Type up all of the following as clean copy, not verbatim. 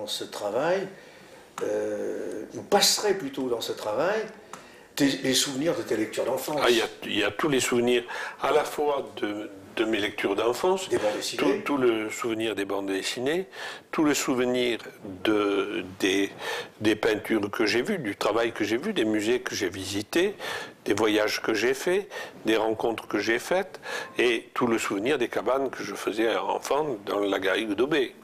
ce travail, ou passerait plutôt dans ce travail, les souvenirs de tes lectures d'enfance. Ah, il y a tous les souvenirs, à la fois de mes lectures d'enfance, des bandes dessinées, tout le souvenir des bandes dessinées, tout le souvenir des peintures que j'ai vues, du travail que j'ai vu, des musées que j'ai visités, des voyages que j'ai faits, des rencontres que j'ai faites, et tout le souvenir des cabanes que je faisais enfant dans la garrigue d'Aubé.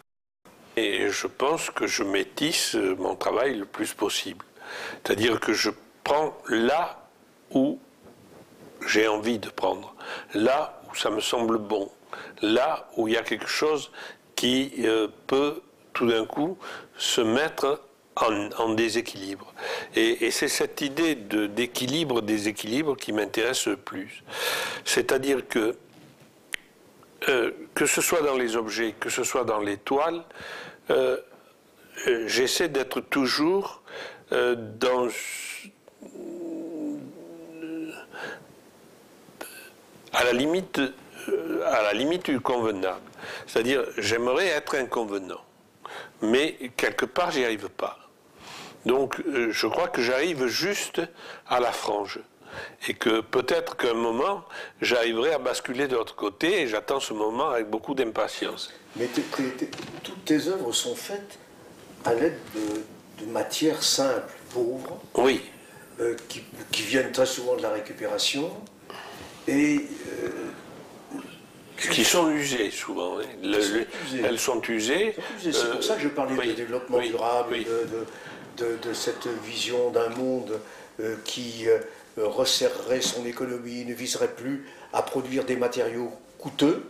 Et je pense que je métisse mon travail le plus possible. C'est-à-dire que je prends là où j'ai envie de prendre, là où ça me semble bon, là où il y a quelque chose qui peut tout d'un coup se mettre en déséquilibre. Et c'est cette idée d'équilibre, déséquilibre qui m'intéresse le plus. C'est-à-dire que ce soit dans les objets, que ce soit dans les toiles, j'essaie d'être toujours à la limite du convenable. C'est-à-dire, j'aimerais être inconvenant, mais quelque part, j'y arrive pas. Donc, je crois que j'arrive juste à la frange. Et que peut-être qu'à un moment, j'arriverai à basculer de l'autre côté, et j'attends ce moment avec beaucoup d'impatience. Mais toutes tes œuvres sont faites à l'aide de matières simples, pauvres, oui. Qui viennent très souvent de la récupération, et qui sont usées souvent. Elles sont usées. C'est pour ça que je parlais de développement durable, de cette vision d'un monde qui resserrerait son économie, ne viserait plus à produire des matériaux coûteux,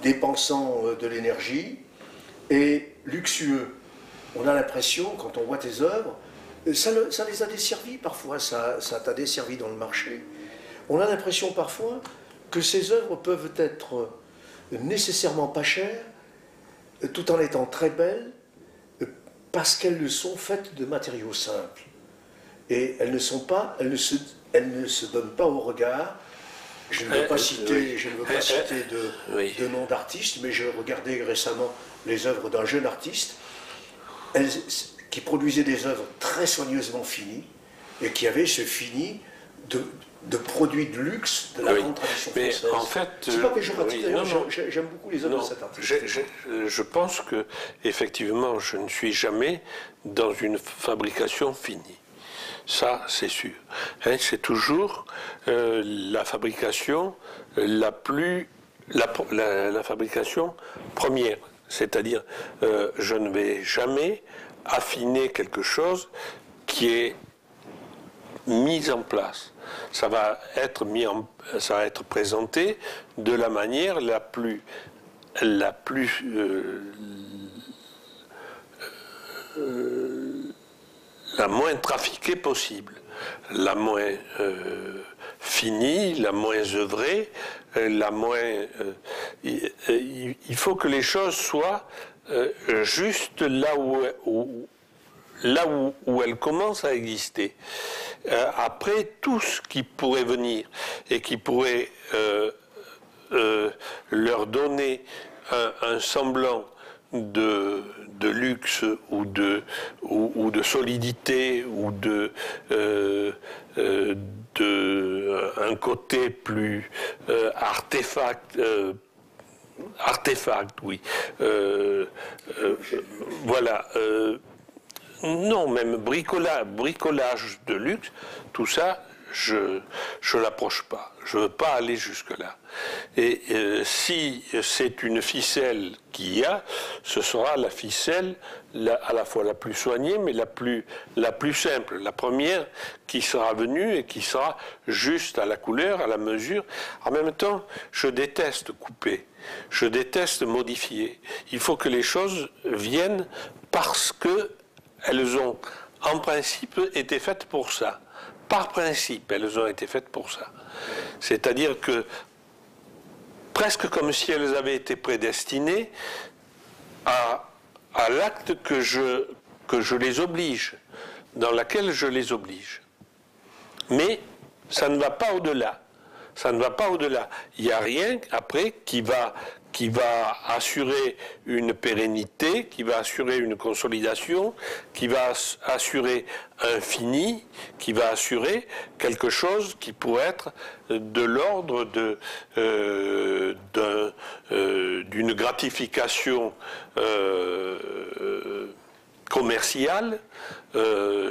dépensant de l'énergie et luxueux. On a l'impression, quand on voit tes œuvres, ça les a desservis parfois, ça t'a desservi dans le marché. On a l'impression parfois que ces œuvres peuvent être nécessairement pas chères, tout en étant très belles, parce qu'elles sont faites de matériaux simples. Et elles ne se donnent pas au regard. Je ne veux pas citer, de nom d'artiste, mais je regardais récemment les œuvres d'un jeune artiste qui produisait des œuvres très soigneusement finies et qui avait ce fini de produits de luxe de la grande tradition française. En fait, c'est pas péjoratif, d'ailleurs, j'aime beaucoup les œuvres de cet artiste. Je pense que, effectivement, je ne suis jamais dans une fabrication finie. Ça, c'est sûr. C'est toujours la fabrication la fabrication première. C'est-à-dire, je ne vais jamais affiner quelque chose qui est mis en place. Ça va être présenté de la manière la moins trafiquée possible, la moins finie, la moins œuvrée, la moins... il faut que les choses soient juste là où elles commencent à exister. Après, tout ce qui pourrait venir et qui pourrait leur donner un semblant de luxe ou de solidité ou un côté plus artefact, oui. Voilà. Non, même bricolage de luxe, tout ça, je l'approche pas. Je veux pas aller jusque-là. Et si c'est une ficelle qu'il y a, ce sera la ficelle à la fois la plus soignée, mais la plus simple. La première qui sera venue et qui sera juste à la couleur, à la mesure. En même temps, je déteste couper. Je déteste modifier. Il faut que les choses viennent parce que elles ont, en principe, été faites pour ça. Par principe, elles ont été faites pour ça. C'est-à-dire que, presque comme si elles avaient été prédestinées à l'acte que je les oblige, dans laquelle je les oblige. Mais ça ne va pas au-delà. Ça ne va pas au-delà. Il n'y a rien, après, qui qui va assurer une pérennité, qui va assurer une consolidation, qui va assurer un fini, qui va assurer quelque chose qui pourrait être de l'ordre d'une gratification commerciale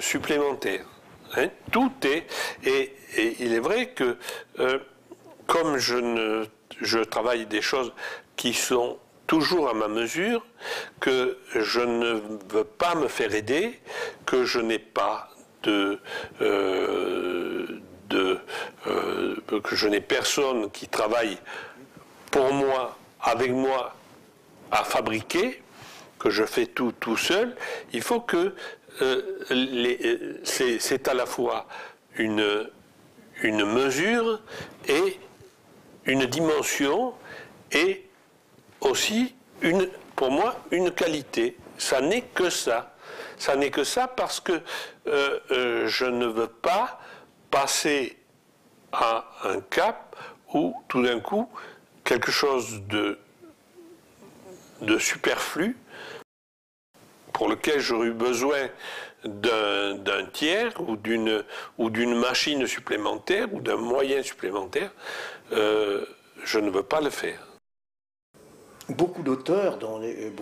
supplémentaire. Hein, tout est, et il est vrai que comme je travaille des choses qui sont toujours à ma mesure, que je ne veux pas me faire aider, que je n'ai pas que je n'ai personne qui travaille pour moi, avec moi, à fabriquer, que je fais tout seul. Il faut que c'est à la fois une mesure et une dimension et aussi, pour moi, une qualité. Ça n'est que ça. Ça n'est que ça parce que je ne veux pas passer à un cap où, tout d'un coup, quelque chose de superflu, pour lequel j'aurais eu besoin d'un tiers ou d'une machine supplémentaire ou d'un moyen supplémentaire, je ne veux pas le faire. Beaucoup d'auteurs, et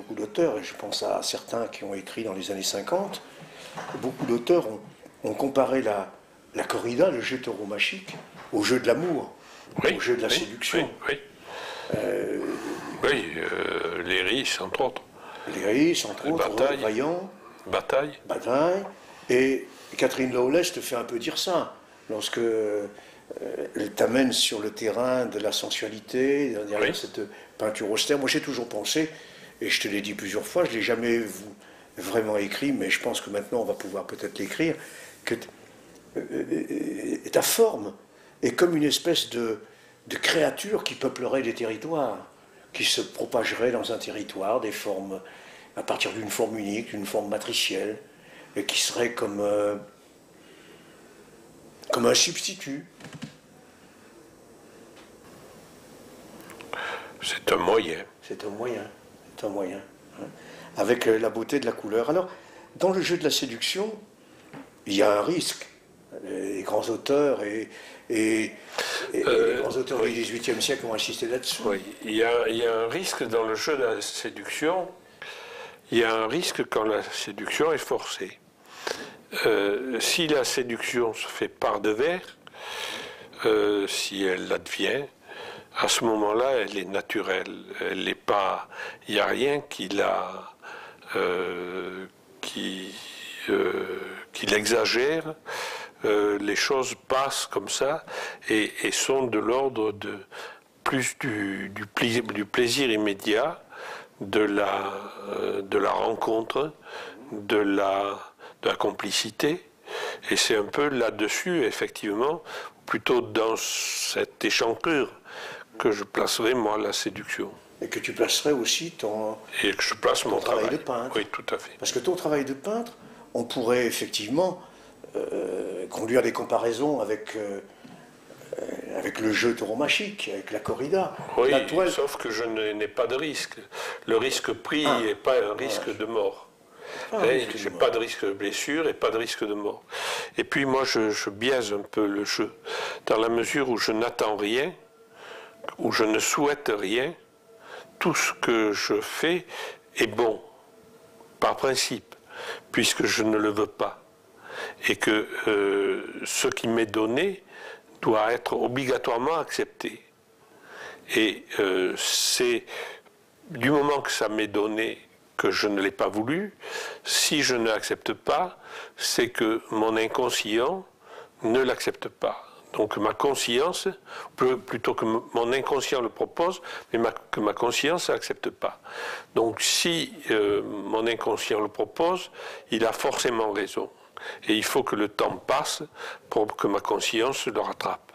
je pense à certains qui ont écrit dans les années 50, beaucoup d'auteurs ont comparé la corrida, le jeu tauromachique, au jeu de l'amour, au jeu de la séduction. Léris, entre autres. Léris, entre autres, Bataille. Vaillant. Bataille. Et Catherine Lawless te fait un peu dire ça, lorsque elle t'amène sur le terrain de la sensualité, derrière cette peinture austère. Moi j'ai toujours pensé, et je te l'ai dit plusieurs fois, je ne l'ai jamais vraiment écrit, mais je pense que maintenant on va pouvoir peut-être l'écrire, que ta forme est comme une espèce de créature qui peuplerait des territoires, qui se propagerait dans un territoire, des formes, à partir d'une forme unique, d'une forme matricielle, et qui serait comme un substitut. C'est un moyen. C'est un moyen. Hein, avec la beauté de la couleur. Alors, dans le jeu de la séduction, il y a un risque. Les grands auteurs les grands auteurs du XVIIIe siècle ont insisté là-dessus. Oui, il y a un risque dans le jeu de la séduction. Il y a un risque quand la séduction est forcée. Si la séduction se fait par devers, si elle advient, à ce moment-là, elle est naturelle. Elle n'est pas. Il n'y a rien qui l'exagère. Les choses passent comme ça et sont de l'ordre de plus du plaisir immédiat, de la rencontre, de la complicité. Et c'est un peu là-dessus, effectivement, plutôt dans cette échancrure que je placerai, moi, la séduction. Et que tu placerais aussi et que je place mon travail de peintre. Oui, tout à fait. Parce que ton travail de peintre, on pourrait effectivement conduire des comparaisons avec le jeu tauromachique, avec la corrida. Oui, la toile... sauf que je n'ai pas de risque. Le risque pris n'est pas un risque de mort. Je n'ai pas de risque de blessure et pas de risque de mort. Et puis moi, je biaise un peu le jeu, dans la mesure où je n'attends rien, où je ne souhaite rien. Tout ce que je fais est bon, par principe, puisque je ne le veux pas. Et que ce qui m'est donné doit être obligatoirement accepté. Et c'est du moment que ça m'est donné que je ne l'ai pas voulu, si je ne l'accepte pas, c'est que mon inconscient ne l'accepte pas. Donc ma conscience, plutôt que mon inconscient le propose, mais que ma conscience ne l'accepte pas. Donc si mon inconscient le propose, il a forcément raison. Et il faut que le temps passe pour que ma conscience le rattrape.